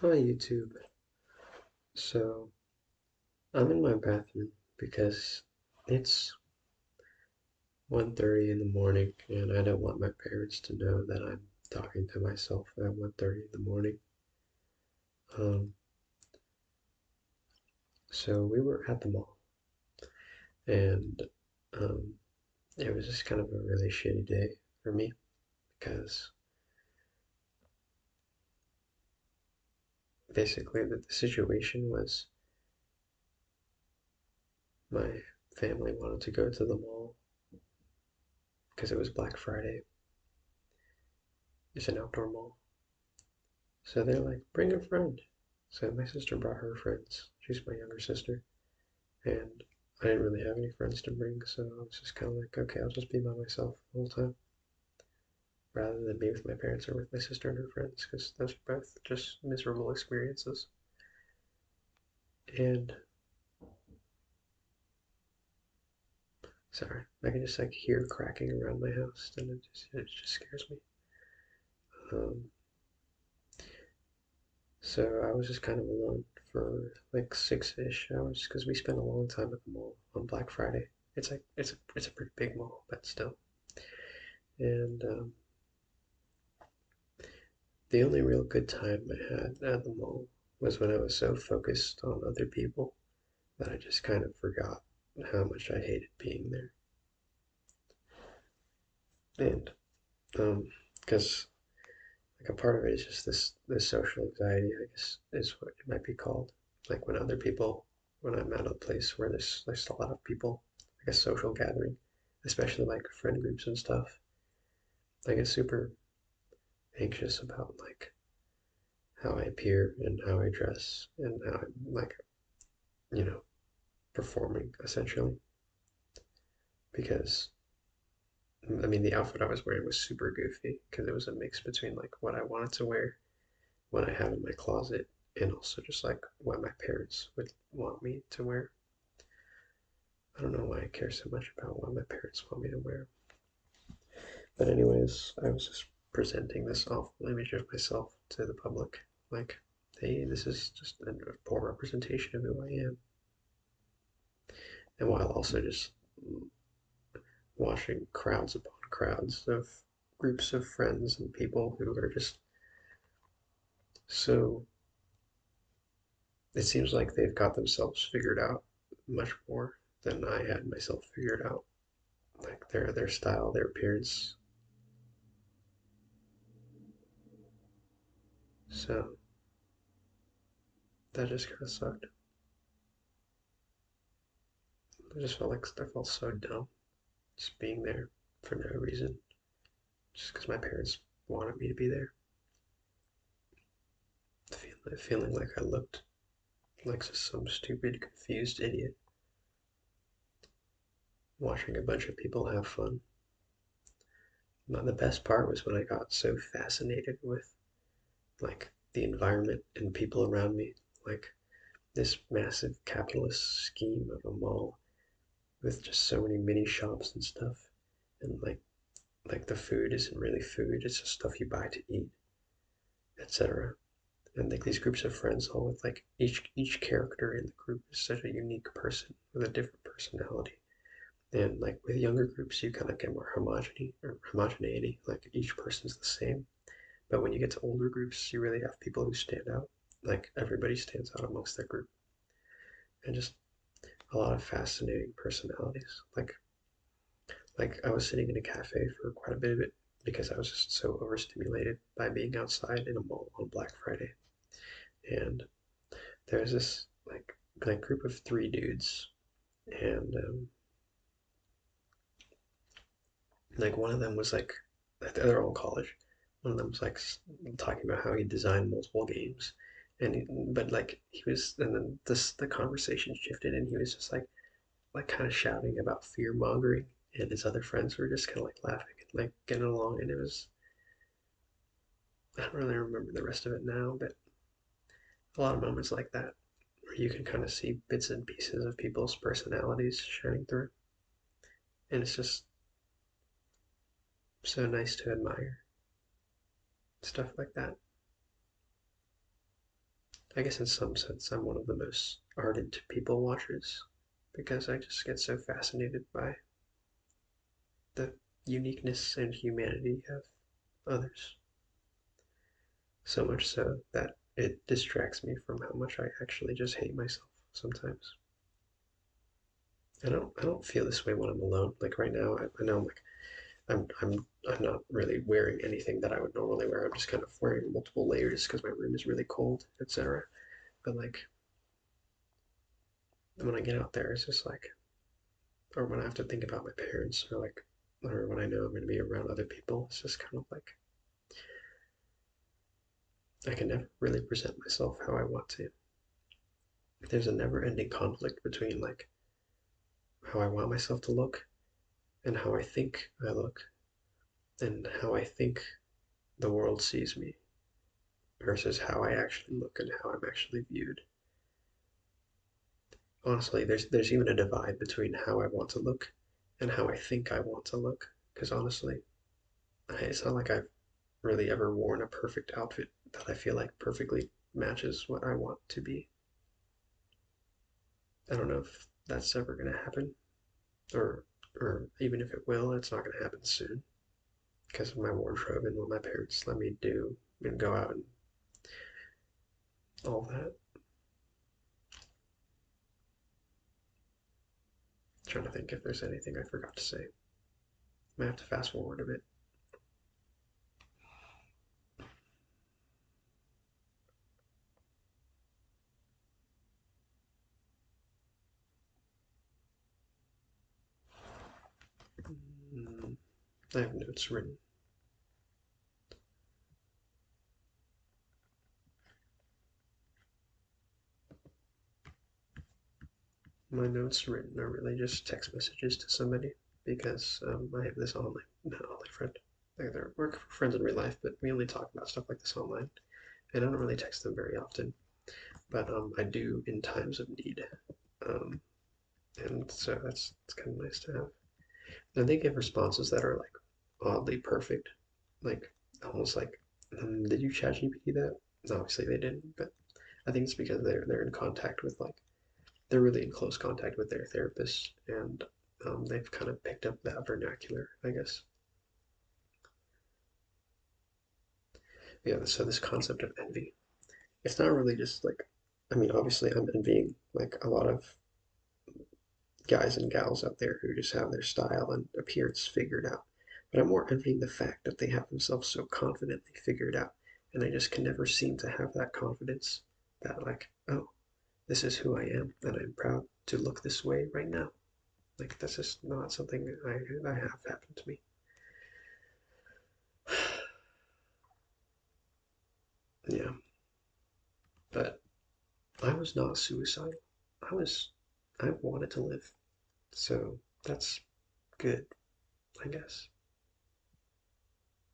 Hi YouTube. So I'm in my bathroom because it's 1:30 in the morning and I don't want my parents to know that I'm talking to myself at 1:30 in the morning. Um, so we were at the mall and um, it was just kind of a really shitty day for me because basically the situation was my family wanted to go to the mall because it was Black Friday. It's an outdoor mall. So they're like, bring a friend. So my sister brought her friends. She's my younger sister. And I didn't really have any friends to bring, so I was just kind of like, okay, I'll just be by myself the whole time, rather than be with my parents or with my sister and her friends, because those are both just miserable experiences. And sorry, I can just like hear cracking around my house, and it just scares me. Um, so I was just kind of alone for like 6-ish hours because we spent a long time at the mall on Black Friday. It's a pretty big mall, but still. And the only real good time I had at the mall was when I was so focused on other people that I just kind of forgot how much I hated being there. And because like a part of it is just this social anxiety, I guess is what it might be called. Like when I'm at a place where there's a lot of people, like a social gathering, especially like friend groups and stuff, I get super anxious about like how I appear and how I dress and how I'm like you know performing essentially because I mean the outfit I was wearing was super goofy because it was a mix between like what I wanted to wear, what I have in my closet, and also just like what my parents would want me to wear. I don't know why I care so much about what my parents want me to wear. But anyways, I was just presenting this awful image of myself to the public. Like, hey, this is just a poor representation of who I am. And while also just watching crowds upon crowds of groups of friends and people who are just so it seems like they've got themselves figured out much more than I had myself figured out. Like their style, their appearance. So that just kind of sucked. I just felt like I felt so dumb just being there for no reason, just because my parents wanted me to be there. Feeling like I looked like just some stupid, confused idiot watching a bunch of people have fun. Now, the best part was when I got so fascinated with like the environment and people around me, like this massive capitalist scheme of a mall with just so many mini shops and stuff, and like the food isn't really food; it's just stuff you buy to eat, etc. And like these groups of friends, all with like each character in the group is such a unique person with a different personality. And like with younger groups, you kind of get more homogeneity, like each person's the same. But when you get to older groups, you really have people who stand out. Like everybody stands out amongst their group, and just a lot of fascinating personalities. Like I was sitting in a cafe for quite a bit of it because I was just so overstimulated by being outside in a mall on Black Friday. And there was this like group of three dudes, and like one of them was like they're all in college. One of them was like talking about how he designed multiple games, and but like he was, and then the conversation shifted, and he was just like kind of shouting about fear mongering, and his other friends were just kind of like laughing and like getting along, and it was I don't really remember the rest of it now, but a lot of moments like that where you can kind of see bits and pieces of people's personalities shining through, and it's just so nice to admire stuff like that. I guess in some sense I'm one of the most ardent people watchers because I just get so fascinated by the uniqueness and humanity of others. So much so that it distracts me from how much I actually just hate myself sometimes. I don't feel this way when I'm alone. Like right now, I know like I'm not really wearing anything that I would normally wear. I'm just kind of wearing multiple layers because my room is really cold, etc. But like when I get out there, it's just like, or when I have to think about my parents, or like, or when I know I'm going to be around other people, it's just kind of like I can never really present myself how I want to. There's a never-ending conflict between like how I want myself to look and how I think I look and how I think the world sees me versus how I actually look and how I'm actually viewed. Honestly, there's even a divide between how I want to look and how I think I want to look. Because honestly, it's not like I've really ever worn a perfect outfit that I feel like perfectly matches what I want to be. I don't know if that's ever gonna happen, or or even if it will, it's not gonna happen soon because of my wardrobe and what my parents let me do and go out and all that. Trying to think if there's anything I forgot to say. I have to fast forward a bit. Mm, I have notes written. My notes written are really just text messages to somebody because I have this online, not online friend. They're work friends in real life, but we only talk about stuff like this online. And I don't really text them very often, but I do in times of need. Um, and so that's it's kind of nice to have. And they give responses that are like oddly perfect, like almost like, did you chat GPT that? No, obviously they didn't, but I think it's because they're in contact with like they're really in close contact with their therapists, and they've kind of picked up that vernacular, I guess. Yeah. So this concept of envy, it's not really just like, I mean, obviously I'm envying like a lot of guys and gals out there who just have their style and appearance figured out. But I'm more envying the fact that they have themselves so confidently figured out, and I just can never seem to have that confidence that like, oh, this is who I am, and I'm proud to look this way right now. Like that's just not something I have happened to me. Yeah, but I was not suicidal. I was, I wanted to live, so that's good, I guess.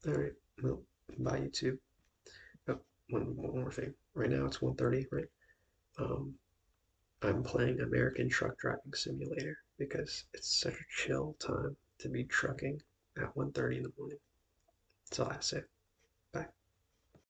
All right, well, bye YouTube. Oh, one more thing. Right now it's 1:30, right? Um, I'm playing American Truck Driving Simulator because it's such a chill time to be trucking at 1:30 in the morning. That's all I have to say.